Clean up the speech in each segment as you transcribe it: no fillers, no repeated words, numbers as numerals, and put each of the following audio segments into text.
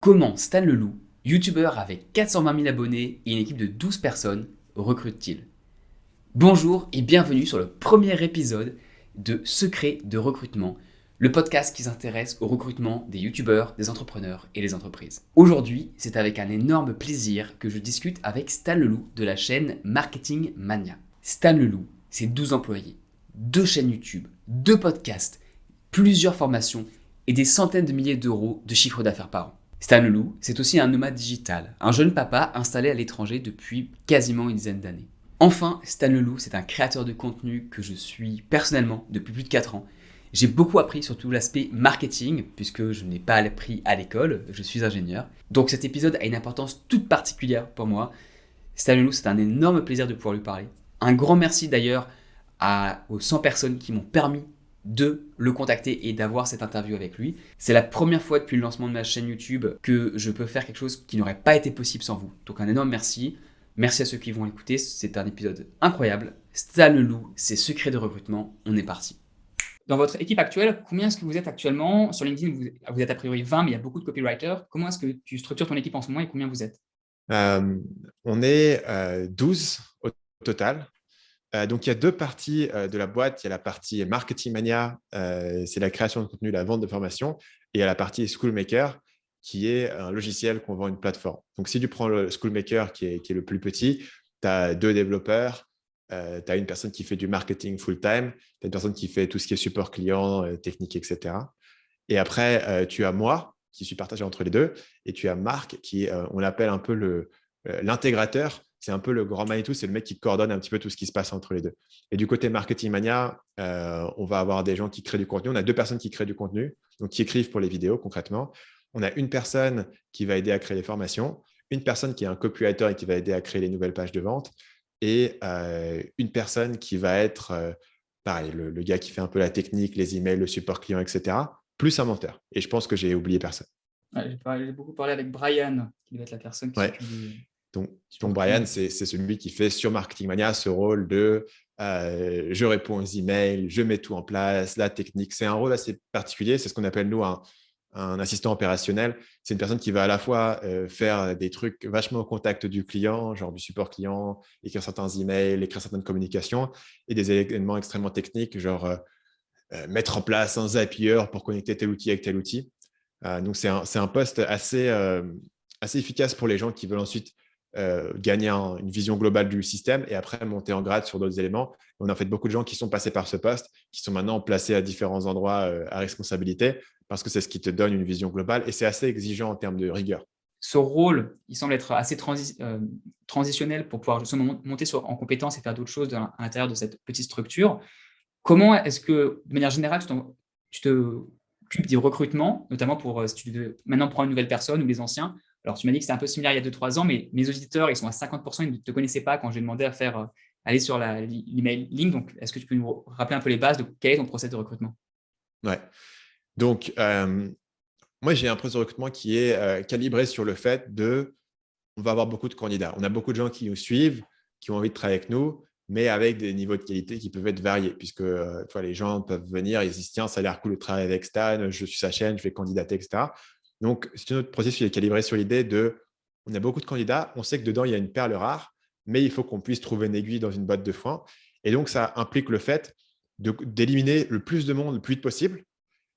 Comment Stan Leloup, youtubeur avec 420 000 abonnés et une équipe de 12 personnes, recrute-t-il? Bonjour et bienvenue sur le premier épisode de Secrets de recrutement, le podcast qui s'intéresse au recrutement des youtubeurs, des entrepreneurs et des entreprises. Aujourd'hui, c'est avec un énorme plaisir que je discute avec Stan Leloup de la chaîne Marketing Mania. Stan Leloup, c'est 12 employés, 2 chaînes YouTube, 2 podcasts, plusieurs formations et des centaines de milliers d'euros de chiffre d'affaires par an. Stan Leloup, c'est aussi un nomade digital, un jeune papa installé à l'étranger depuis quasiment une dizaine d'années. Enfin, Stan Leloup, c'est un créateur de contenu que je suis personnellement depuis plus de 4 ans. J'ai beaucoup appris sur tout l'aspect marketing, puisque je n'ai pas appris à l'école, je suis ingénieur. Donc cet épisode a une importance toute particulière pour moi. Stan Leloup, c'est un énorme plaisir de pouvoir lui parler. Un grand merci d'ailleurs aux 100 personnes qui m'ont permis de le contacter et d'avoir cette interview avec lui. C'est la première fois depuis le lancement de ma chaîne YouTube que je peux faire quelque chose qui n'aurait pas été possible sans vous. Donc un énorme merci. Merci à ceux qui vont l'écouter, c'est un épisode incroyable. Stan Leloup, ses secrets de recrutement, on est parti. Dans votre équipe actuelle, combien est-ce que vous êtes actuellement? Sur LinkedIn, vous êtes a priori 20, mais il y a beaucoup de copywriters. Comment est-ce que tu structures ton équipe en ce moment et combien vous êtes? On est 12 au total. Donc, il y a deux parties de la boîte. Il y a la partie Marketing Mania, c'est la création de contenu, la vente de formation. Et il y a la partie Schoolmaker, qui est un logiciel qu'on vend à une plateforme. Donc, si tu prends le Schoolmaker, qui est le plus petit, tu as 2 développeurs, tu as une personne qui fait du marketing full-time, tu as une personne qui fait tout ce qui est support client, technique, etc. Et après, tu as moi, qui suis partagé entre les deux, et tu as Marc, qui, on l'appelle un peu l'intégrateur. C'est un peu le grand Manitou, c'est le mec qui coordonne un petit peu tout ce qui se passe entre les deux. Et du côté Marketing Mania, on va avoir des gens qui créent du contenu. On a 2 personnes qui créent du contenu, donc qui écrivent pour les vidéos concrètement. On a une personne qui va aider à créer les formations, une personne qui est un copywriter et qui va aider à créer les nouvelles pages de vente, et une personne qui va être, pareil, le gars qui fait un peu la technique, les emails, le support client, etc., plus un menteur. Et je pense que j'ai oublié personne. Ouais, j'ai beaucoup parlé avec Brian, qui doit être la personne qui Ouais. s'occupe du Donc, support client. Brian, c'est celui qui fait sur Marketing Mania ce rôle de je réponds aux emails, je mets tout en place, la technique. C'est un rôle assez particulier. C'est ce qu'on appelle, nous, un assistant opérationnel. C'est une personne qui va à la fois faire des trucs vachement au contact du client, genre du support client, écrire certains emails, écrire certaines communications, et des éléments extrêmement techniques, genre mettre en place un Zapier pour connecter tel outil avec tel outil. Donc, c'est un poste assez efficace pour les gens qui veulent ensuite gagner une vision globale du système et après monter en grade sur d'autres éléments. On a en fait beaucoup de gens qui sont passés par ce poste, qui sont maintenant placés à différents endroits à responsabilité, parce que c'est ce qui te donne une vision globale et c'est assez exigeant en termes de rigueur. Ce rôle, il semble être assez transitionnel pour pouvoir justement monter en compétences et faire d'autres choses à l'intérieur de cette petite structure. Comment est-ce que, de manière générale, tu te occupes du recrutement, notamment pour si tu devais maintenant prendre une nouvelle personne ou les anciens? Alors, tu m'as dit que c'était un peu similaire il y a 2-3 ans, mais mes auditeurs, ils sont à 50%, ils ne te connaissaient pas quand j'ai demandé à faire aller sur l'email link. Donc, est-ce que tu peux nous rappeler un peu les bases de quel est ton process de recrutement? Ouais. Donc, moi, j'ai un processus de recrutement qui est calibré sur le fait de on va avoir beaucoup de candidats. On a beaucoup de gens qui nous suivent, qui ont envie de travailler avec nous, mais avec des niveaux de qualité qui peuvent être variés, puisque les gens peuvent venir, ils se disent, tiens, ça a l'air cool de travailler avec Stan, je suis sa chaîne, je vais candidater, etc. Donc, c'est notre processus qui est calibré sur l'idée de, on a beaucoup de candidats, on sait que dedans, il y a une perle rare, mais il faut qu'on puisse trouver une aiguille dans une botte de foin. Et donc, ça implique le fait d'éliminer le plus de monde le plus vite possible,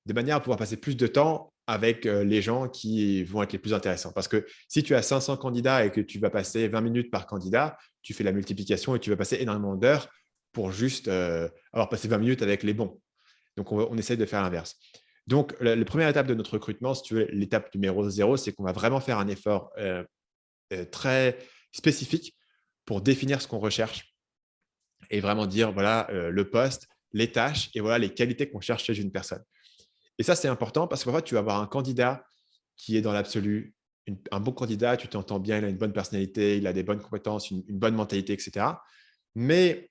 de manière à pouvoir passer plus de temps avec les gens qui vont être les plus intéressants. Parce que si tu as 500 candidats et que tu vas passer 20 minutes par candidat, tu fais la multiplication et tu vas passer énormément d'heures pour juste avoir passé 20 minutes avec les bons. Donc, on essaie de faire l'inverse. Donc, la première étape de notre recrutement, si tu veux, l'étape numéro 0, c'est qu'on va vraiment faire un effort très spécifique pour définir ce qu'on recherche et vraiment dire, voilà, le poste, les tâches et voilà les qualités qu'on cherche chez une personne. Et ça, c'est important parce que parfois, tu vas avoir un candidat qui est dans l'absolu un bon candidat, tu t'entends bien, il a une bonne personnalité, il a des bonnes compétences, une bonne mentalité, etc. Mais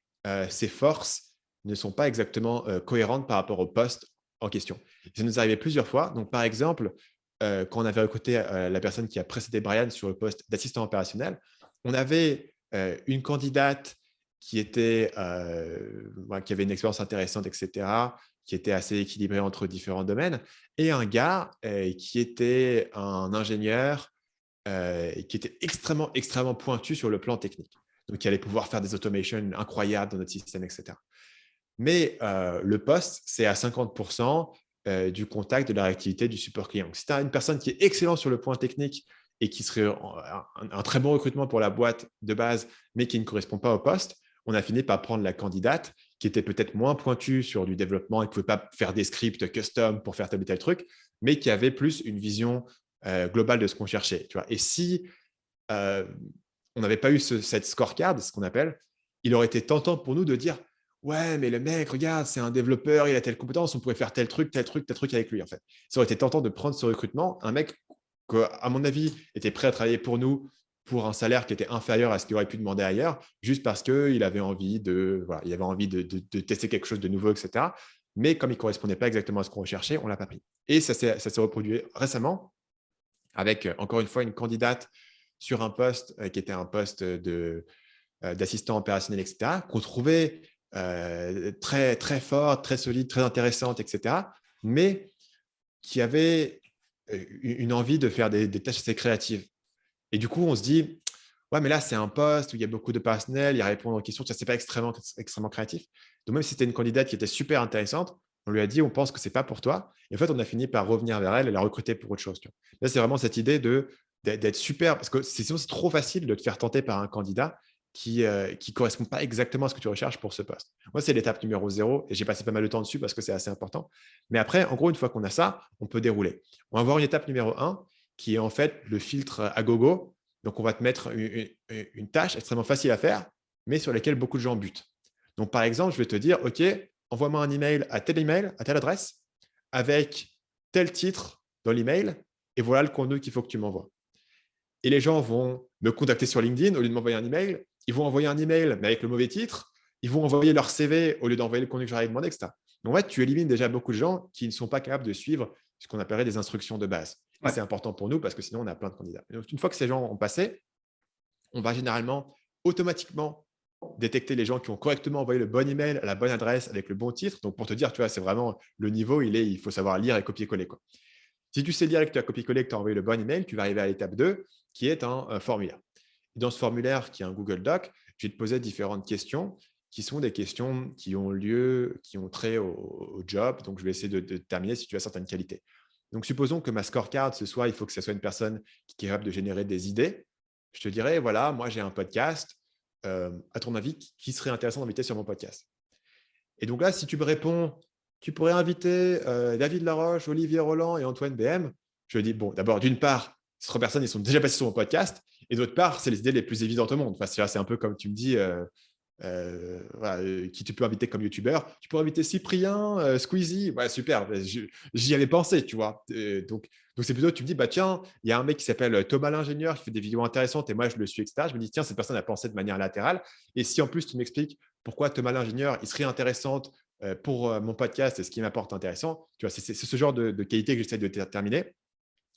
ses forces ne sont pas exactement cohérentes par rapport au poste en question. Ça nous est arrivé plusieurs fois. Donc, par exemple, quand on avait recruté la personne qui a précédé Brian sur le poste d'assistant opérationnel, on avait une candidate qui avait une expérience intéressante, etc., qui était assez équilibré entre différents domaines, et un gars qui était un ingénieur qui était extrêmement, extrêmement pointu sur le plan technique. Donc, qui allait pouvoir faire des automations incroyables dans notre système, etc. Mais le poste, c'est à 50% du contact, de la réactivité du support client. Donc, si tu as une personne qui est excellente sur le point technique et qui serait un très bon recrutement pour la boîte de base, mais qui ne correspond pas au poste, on a fini par prendre la candidate qui était peut-être moins pointue sur du développement et qui ne pouvait pas faire des scripts custom pour faire tel ou tel truc, mais qui avait plus une vision globale de ce qu'on cherchait. Tu vois. Et si on n'avait pas eu cette scorecard, ce qu'on appelle, il aurait été tentant pour nous de dire ouais, mais le mec, regarde, c'est un développeur, il a telle compétence, on pourrait faire tel truc, tel truc, tel truc avec lui. En fait, ça aurait été tentant de prendre ce recrutement, un mec qui, à mon avis, était prêt à travailler pour nous pour un salaire qui était inférieur à ce qu'il aurait pu demander ailleurs, juste parce qu'il avait envie de tester quelque chose de nouveau, etc. Mais comme il ne correspondait pas exactement à ce qu'on recherchait, on ne l'a pas pris. Et ça s'est reproduit récemment avec, encore une fois, une candidate sur un poste qui était un poste d'assistant opérationnel, etc., qu'on trouvait très, très forte, très solide, très intéressante, etc., mais qui avait une envie de faire des tâches assez créatives. Et du coup, on se dit, ouais, mais là, c'est un poste où il y a beaucoup de personnel, il y a répondre aux questions, ça, c'est pas extrêmement, extrêmement créatif. Donc, même si c'était une candidate qui était super intéressante, on lui a dit, on pense que c'est pas pour toi. Et en fait, on a fini par revenir vers elle et la recruter pour autre chose. Tu vois. Là, c'est vraiment cette idée d'être super, parce que sinon, c'est trop facile de te faire tenter par un candidat qui ne correspond pas exactement à ce que tu recherches pour ce poste. Moi, c'est l'étape numéro 0 et j'ai passé pas mal de temps dessus parce que c'est assez important. Mais après, en gros, une fois qu'on a ça, on peut dérouler. On va voir une étape numéro 1 qui est en fait le filtre à gogo. Donc, on va te mettre une tâche extrêmement facile à faire, mais sur laquelle beaucoup de gens butent. Donc, par exemple, je vais te dire, OK, envoie-moi un email, à telle adresse, avec tel titre dans l'email, et voilà le contenu qu'il faut que tu m'envoies. Et les gens vont me contacter sur LinkedIn au lieu de m'envoyer un email. Ils vont envoyer un email, mais avec le mauvais titre. Ils vont envoyer leur CV au lieu d'envoyer le contenu que j'aurais demandé, etc. Donc, en fait, tu élimines déjà beaucoup de gens qui ne sont pas capables de suivre ce qu'on appellerait des instructions de base. Et Ouais. c'est important pour nous parce que sinon, on a plein de candidats. Donc, une fois que ces gens ont passé, on va généralement automatiquement détecter les gens qui ont correctement envoyé le bon email à la bonne adresse avec le bon titre. Donc, pour te dire, tu vois, c'est vraiment le niveau, il faut savoir lire et copier-coller, quoi. Si tu sais lire et que tu as copié-collé, que tu as envoyé le bon email, tu vas arriver à l'étape 2, qui est un formulaire. Et dans ce formulaire, qui est un Google Doc, je vais te poser différentes questions qui sont des questions qui ont lieu, qui ont trait au job. Donc, je vais essayer de déterminer si tu as certaines qualités. Donc, supposons que ma scorecard, ce soit, il faut que ce soit une personne qui est capable de générer des idées. Je te dirais, voilà, moi, j'ai un podcast. À ton avis, qui serait intéressant d'inviter sur mon podcast? Et donc là, si tu me réponds, tu pourrais inviter David Laroche, Olivier Roland et Antoine BM. Je dis, bon, d'abord, d'une part, ces 3 personnes, ils sont déjà passés sur mon podcast. Et d'autre part, c'est les idées les plus évidentes au monde. Enfin, c'est un peu comme tu me dis, voilà, qui tu peux inviter comme youtubeur. Tu peux inviter Cyprien, Squeezie. Ouais, super. J'y avais pensé, tu vois. Donc, c'est plutôt, tu me dis, bah tiens, il y a un mec qui s'appelle Thomas l'ingénieur qui fait des vidéos intéressantes et moi, je le suis, etc. Je me dis, tiens, cette personne a pensé de manière latérale. Et si en plus, tu m'expliques pourquoi Thomas l'ingénieur, il serait intéressante pour mon podcast et ce qui m'apporte intéressant, tu vois, c'est ce genre de qualité que j'essaie de terminer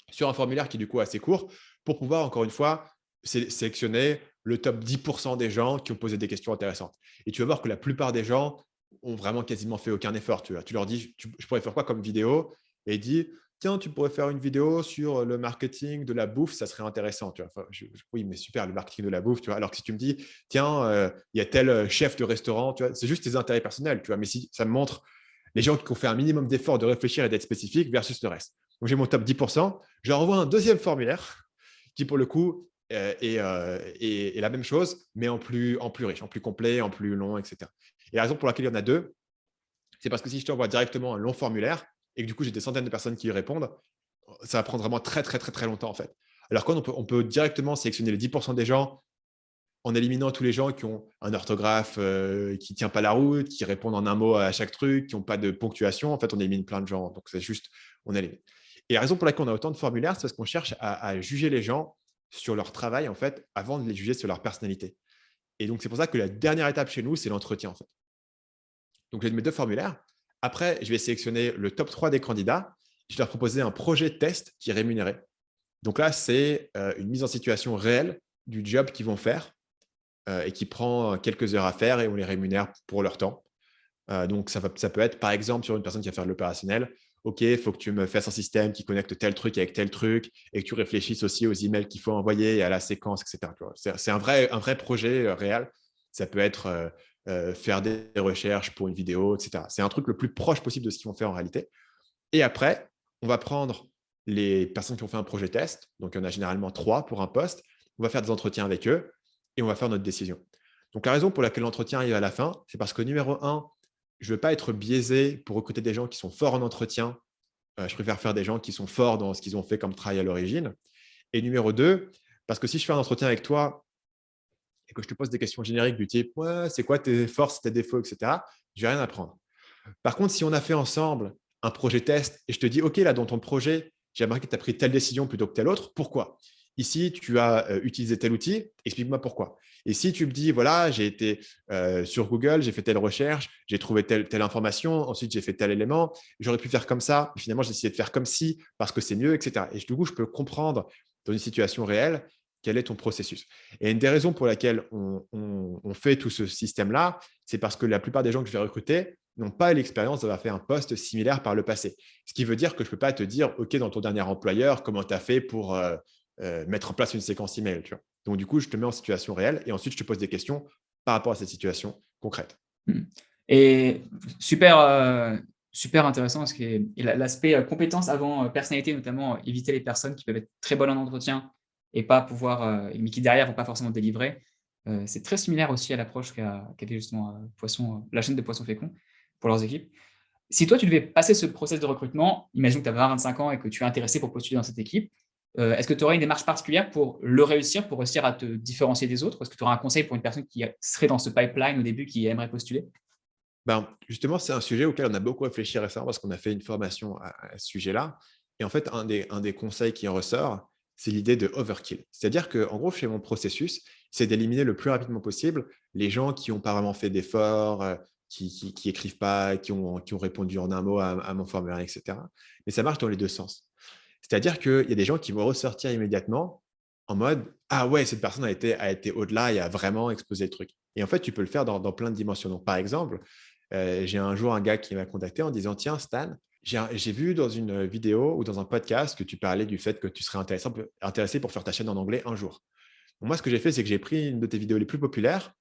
sur un formulaire qui est du coup assez court pour pouvoir, encore une fois, sélectionner le top 10% des gens qui ont posé des questions intéressantes. Et tu vas voir que la plupart des gens ont vraiment quasiment fait aucun effort. Tu leur dis, je pourrais faire quoi comme vidéo? Et ils disent, tiens, tu pourrais faire une vidéo sur le marketing de la bouffe, ça serait intéressant. Tu vois. Enfin, oui, mais super, le marketing de la bouffe. Tu vois. Alors que si tu me dis, tiens, il y a tel chef de restaurant, tu vois, c'est juste tes intérêts personnels. Tu vois. Mais si ça me montre les gens qui ont fait un minimum d'effort de réfléchir et d'être spécifiques versus le reste. Donc, j'ai mon top 10%. Je leur envoie un deuxième formulaire qui, pour le coup, est la même chose, mais en plus riche, en plus complet, en plus long, etc. Et la raison pour laquelle il y en a 2, c'est parce que si je t'envoie directement un long formulaire et que du coup, j'ai des centaines de personnes qui y répondent, ça va prendre vraiment très, très, très, très longtemps en fait. Alors qu'on peut directement sélectionner les 10% des gens en éliminant tous les gens qui ont un orthographe qui ne tient pas la route, qui répondent en un mot à chaque truc, qui n'ont pas de ponctuation. En fait, on élimine plein de gens. Donc, c'est juste, on élimine. Et la raison pour laquelle on a autant de formulaires, c'est parce qu'on cherche à juger les gens sur leur travail, en fait, avant de les juger sur leur personnalité. Et donc, c'est pour ça que la dernière étape chez nous, c'est l'entretien, en fait. Donc, j'ai mes 2 formulaires. Après, je vais sélectionner le top 3 des candidats. Je vais leur proposer un projet de test qui est rémunéré. Donc là, c'est une mise en situation réelle du job qu'ils vont faire et qui prend quelques heures à faire et on les rémunère pour leur temps. Donc, ça peut être, par exemple, sur une personne qui va faire de l'opérationnel. OK, il faut que tu me fasses un système qui connecte tel truc avec tel truc et que tu réfléchisses aussi aux emails qu'il faut envoyer et à la séquence, etc. Tu vois. C'est un vrai projet réel. Ça peut être faire des recherches pour une vidéo, etc. C'est un truc le plus proche possible de ce qu'ils vont faire en réalité. Et après, on va prendre les personnes qui ont fait un projet test. Donc, il y en a généralement 3 pour un poste. On va faire des entretiens avec eux et on va faire notre décision. Donc, la raison pour laquelle l'entretien arrive à la fin, c'est parce que numéro un, je ne veux pas être biaisé pour recruter des gens qui sont forts en entretien. Je préfère faire des gens qui sont forts dans ce qu'ils ont fait comme travail à l'origine. Et numéro 2, parce que si je fais un entretien avec toi et que je te pose des questions génériques du type ouais, c'est quoi tes forces, tes défauts, etc., je vais rien apprendre. Par contre, si on a fait ensemble un projet test et je te dis OK, là, dans ton projet, j'ai remarqué que tu as pris telle décision plutôt que telle autre, pourquoi? Ici, tu as utilisé tel outil, explique-moi pourquoi. Et si tu me dis, voilà, j'ai été sur Google, j'ai fait telle recherche, j'ai trouvé telle information, ensuite j'ai fait tel élément, j'aurais pu faire comme ça, mais finalement j'ai décidé de faire comme ci parce que c'est mieux, etc. Et du coup, je peux comprendre dans une situation réelle quel est ton processus. Et une des raisons pour laquelle on fait tout ce système-là, c'est parce que la plupart des gens que je vais recruter n'ont pas l'expérience d'avoir fait un poste similaire par le passé. Ce qui veut dire que je ne peux pas te dire, OK, dans ton dernier employeur, comment tu as fait pour mettre en place une séquence email. Tu vois. Donc, du coup, je te mets en situation réelle et ensuite, je te pose des questions par rapport à cette situation concrète. Mmh. Et super, super intéressant parce que et l'aspect, compétences avant, personnalité, notamment, éviter les personnes qui peuvent être très bonnes en entretien et pas pouvoir, mais qui derrière vont pas forcément délivrer. C'est très similaire aussi à l'approche qu'avait justement, la chaîne de Poisson Fécond pour leurs équipes. Si toi, tu devais passer ce process de recrutement, imagine que tu as 20-25 ans et que tu es intéressé pour postuler dans cette équipe, est-ce que tu aurais une démarche particulière pour le réussir, pour réussir à te différencier des autres? Est-ce que tu aurais un conseil pour une personne qui serait dans ce pipeline au début, qui aimerait postuler? Ben, justement, c'est un sujet auquel on a beaucoup réfléchi récemment parce qu'on a fait une formation à ce sujet-là. Et en fait, un des conseils qui en ressort, c'est l'idée de overkill. C'est-à-dire qu'en gros, chez mon processus, c'est d'éliminer le plus rapidement possible les gens qui n'ont pas vraiment fait d'efforts, qui écrivent pas, qui ont répondu en un mot à mon formulaire, etc. Mais ça marche dans les deux sens. C'est-à-dire qu'il y a des gens qui vont ressortir immédiatement en mode ah ouais, cette personne a été au-delà et a vraiment exposé le truc. Et en fait, tu peux le faire dans plein de dimensions. Donc, par exemple, j'ai un jour un gars qui m'a contacté en disant tiens, Stan, j'ai vu dans une vidéo ou dans un podcast que tu parlais du fait que tu serais intéressé pour faire ta chaîne en anglais un jour. Donc, moi, ce que j'ai fait, c'est que j'ai pris une de tes vidéos les plus populaires,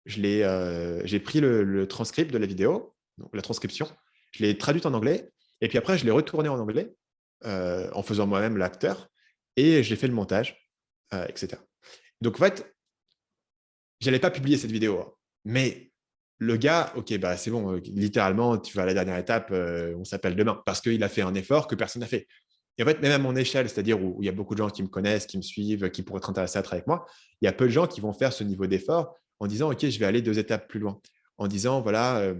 j'ai pris le transcript de la vidéo, donc la transcription, je l'ai traduite en anglais, et puis après, je l'ai retourné en anglais en faisant moi-même l'acteur, et j'ai fait le montage, etc. Donc, en fait, j'allais pas publier cette vidéo, hein, mais le gars, OK, bah, c'est bon, littéralement, tu vas à la dernière étape, on s'appelle demain parce qu'il a fait un effort que personne n'a fait. Et en fait, même à mon échelle, c'est-à-dire où il y a beaucoup de gens qui me connaissent, qui me suivent, qui pourraient être intéressés à travailler avec moi, il y a peu de gens qui vont faire ce niveau d'effort en disant: «OK, je vais aller 2 étapes plus loin». En disant: «Voilà,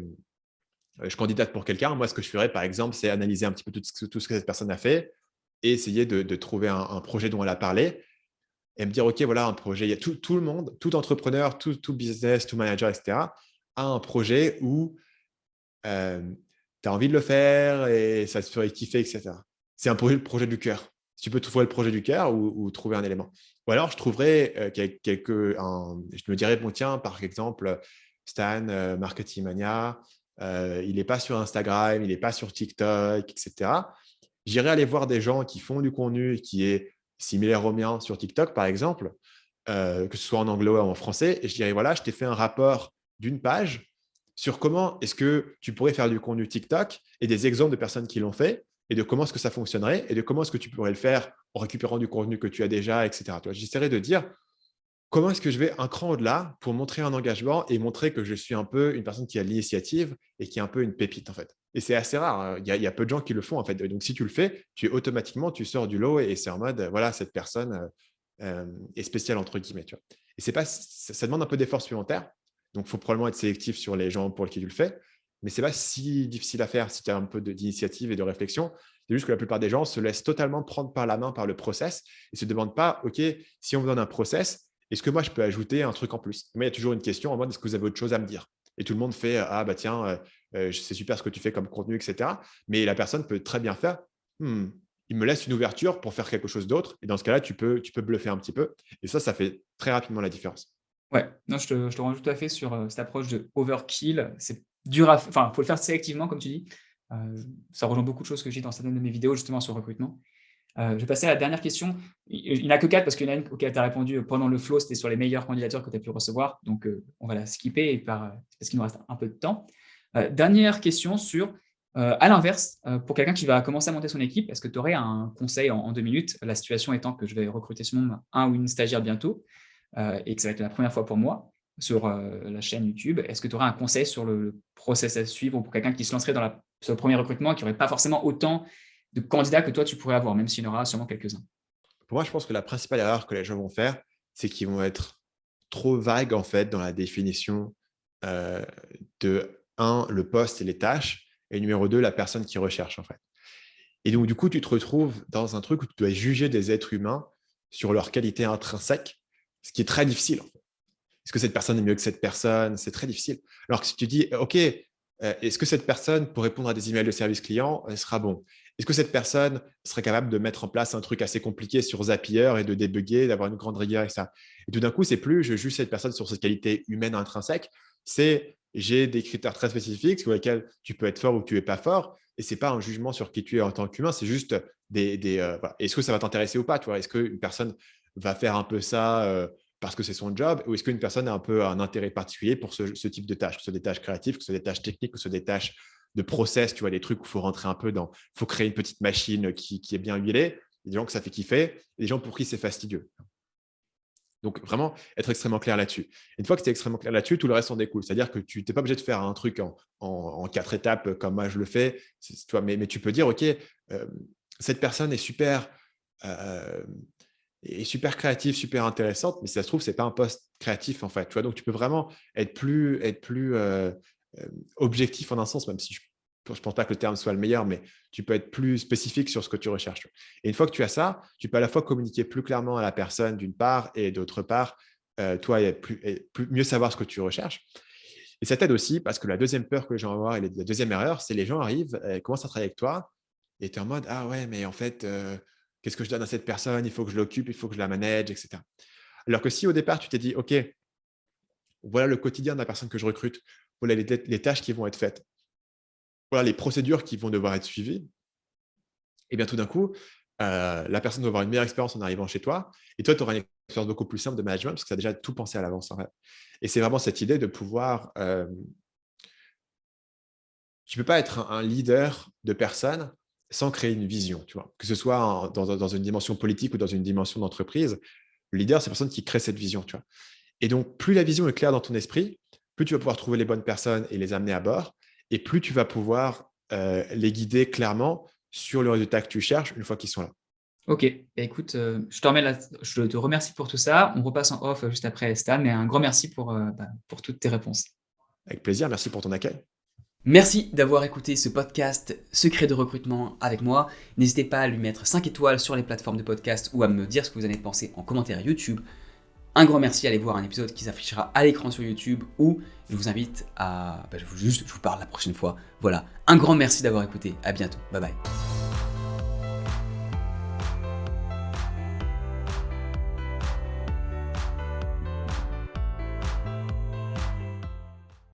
je candidate pour quelqu'un». Moi, ce que je ferais, par exemple, c'est analyser un petit peu tout ce que cette personne a fait et essayer de trouver un projet dont elle a parlé et me dire, OK, voilà un projet. Il y a tout le monde, tout entrepreneur, tout business, tout manager, etc., a un projet où tu as envie de le faire et ça te ferait kiffer, etc. C'est un projet, le projet du cœur. Si tu peux trouver le projet du cœur ou trouver un élément. Ou alors, je trouverais je me dirais, bon, tiens, par exemple, Stan, Marketing Mania, il n'est pas sur Instagram, il n'est pas sur TikTok, etc. J'irai aller voir des gens qui font du contenu qui est similaire au mien sur TikTok, par exemple, que ce soit en anglais ou en français, et je dirais, voilà, je t'ai fait un rapport d'une page sur comment est-ce que tu pourrais faire du contenu TikTok et des exemples de personnes qui l'ont fait et de comment est-ce que ça fonctionnerait et de comment est-ce que tu pourrais le faire en récupérant du contenu que tu as déjà, etc. Tu vois, j'essaierai de dire comment est-ce que je vais un cran au-delà pour montrer un engagement et montrer que je suis un peu une personne qui a l'initiative et qui est un peu une pépite en fait. Et c'est assez rare, hein. Il y a peu de gens qui le font en fait. Donc si tu le fais, automatiquement, tu sors du lot et c'est en mode, voilà, cette personne est spéciale entre guillemets. Tu vois. Et c'est pas, ça demande un peu d'effort supplémentaire. Donc il faut probablement être sélectif sur les gens pour qui tu le fais. Mais c'est pas si difficile à faire si tu as un peu d'initiative et de réflexion. C'est juste que la plupart des gens se laissent totalement prendre par la main par le process et se demandent pas, OK, si on me donne un process, est-ce que moi, je peux ajouter un truc en plus? Moi, il y a toujours une question en mode, est-ce que vous avez autre chose à me dire? Et tout le monde fait, ah bah tiens, c'est super ce que tu fais comme contenu, etc. Mais la personne peut très bien faire, hmm, il me laisse une ouverture pour faire quelque chose d'autre. Et dans ce cas-là, tu peux bluffer un petit peu. Et ça fait très rapidement la différence. Ouais, non, je te rejoins tout à fait sur, cette approche de overkill. C'est dur à... Enfin, il faut le faire sélectivement, comme tu dis. Ça rejoint beaucoup de choses que j'ai dans certaines de mes vidéos, justement, sur le recrutement. Je vais passer à la dernière question. Il n'y en a que 4 parce qu'il y en a une auquel tu as répondu pendant le flow, c'était sur les meilleures candidatures que tu as pu recevoir. Donc, on va la skipper parce qu'il nous reste un peu de temps. Dernière question sur, à l'inverse, pour quelqu'un qui va commencer à monter son équipe, est-ce que tu aurais un conseil en 2 minutes? La situation étant que je vais recruter sûrement un ou une stagiaire bientôt et que ça va être la première fois pour moi sur la chaîne YouTube. Est-ce que tu aurais un conseil sur le process à suivre pour quelqu'un qui se lancerait sur le premier recrutement et qui n'aurait pas forcément autant de candidats que toi, tu pourrais avoir, même s'il y en aura sûrement quelques-uns? Pour moi, je pense que la principale erreur que les gens vont faire, c'est qu'ils vont être trop vagues en fait dans la définition de le poste et les tâches, et numéro 2, la personne qui recherche en fait. Et donc, du coup, tu te retrouves dans un truc où tu dois juger des êtres humains sur leur qualité intrinsèque, ce qui est très difficile. En fait. Est-ce que cette personne est mieux que cette personne? C'est très difficile. Alors que si tu dis, OK, est-ce que cette personne, pour répondre à des emails de service client, elle sera bon? Est-ce que cette personne serait capable de mettre en place un truc assez compliqué sur Zapier et de débugger, d'avoir une grande rigueur et ça? Et tout d'un coup, c'est plus je juge cette personne sur ses qualités humaines intrinsèques, c'est j'ai des critères très spécifiques sur lesquels tu peux être fort ou tu n'es pas fort. Et ce n'est pas un jugement sur qui tu es en tant qu'humain, c'est juste voilà. Est-ce que ça va t'intéresser ou pas, tu vois? Est-ce qu'une personne va faire un peu ça parce que c'est son job, ou est-ce qu'une personne a un peu un intérêt particulier pour ce type de tâches, que ce soit des tâches créatives, que ce soit des tâches techniques, que ce soit des tâches de process, tu vois, des trucs où il faut rentrer un peu il faut créer une petite machine qui est bien huilée, il y a des gens que ça fait kiffer, et des gens pour qui c'est fastidieux. Donc, vraiment, être extrêmement clair là-dessus. Une fois que tu es extrêmement clair là-dessus, tout le reste en découle. C'est-à-dire que tu n'es pas obligé de faire un truc en 4 étapes comme moi je le fais, tu vois, mais tu peux dire, OK, cette personne est super créative, super intéressante, mais si ça se trouve, ce n'est pas un poste créatif en fait. Tu vois, donc, tu peux vraiment être plus objectif en un sens, même si je ne pense pas que le terme soit le meilleur, mais tu peux être plus spécifique sur ce que tu recherches. Et une fois que tu as ça, tu peux à la fois communiquer plus clairement à la personne d'une part et d'autre part, toi, mieux savoir ce que tu recherches. Et ça t'aide aussi parce que la deuxième peur que les gens vont avoir et la deuxième erreur, c'est les gens arrivent, commencent à travailler avec toi et tu es en mode « Ah ouais, mais en fait, qu'est-ce que je donne à cette personne? Il faut que je l'occupe, il faut que je la manage, etc. » Alors que si au départ, tu t'es dit « Ok, voilà le quotidien de la personne que je recrute, voilà les tâches qui vont être faites, voilà les procédures qui vont devoir être suivies, et bien tout d'un coup, la personne va avoir une meilleure expérience en arrivant chez toi et toi, tu auras une expérience beaucoup plus simple de management parce que tu as déjà tout pensé à l'avance en fait. Et c'est vraiment cette idée de pouvoir… tu ne peux pas être un leader de personnes sans créer une vision, tu vois. Que ce soit dans une dimension politique ou dans une dimension d'entreprise, le leader, c'est la personne qui crée cette vision, tu vois. Et donc, plus la vision est claire dans ton esprit, plus tu vas pouvoir trouver les bonnes personnes et les amener à bord, et plus tu vas pouvoir les guider clairement sur le résultat que tu cherches une fois qu'ils sont là. Ok, bah écoute, je te remercie pour tout ça. On repasse en off juste après Stan, mais un grand merci pour toutes tes réponses. Avec plaisir, merci pour ton accueil. Merci d'avoir écouté ce podcast Secret de recrutement avec moi. N'hésitez pas à lui mettre 5 étoiles sur les plateformes de podcast ou à me dire ce que vous en avez pensé en commentaire YouTube. Un grand merci, allez voir un épisode qui s'affichera à l'écran sur YouTube ou je vous invite à… je vous parle la prochaine fois. Voilà, un grand merci d'avoir écouté, à bientôt, bye bye.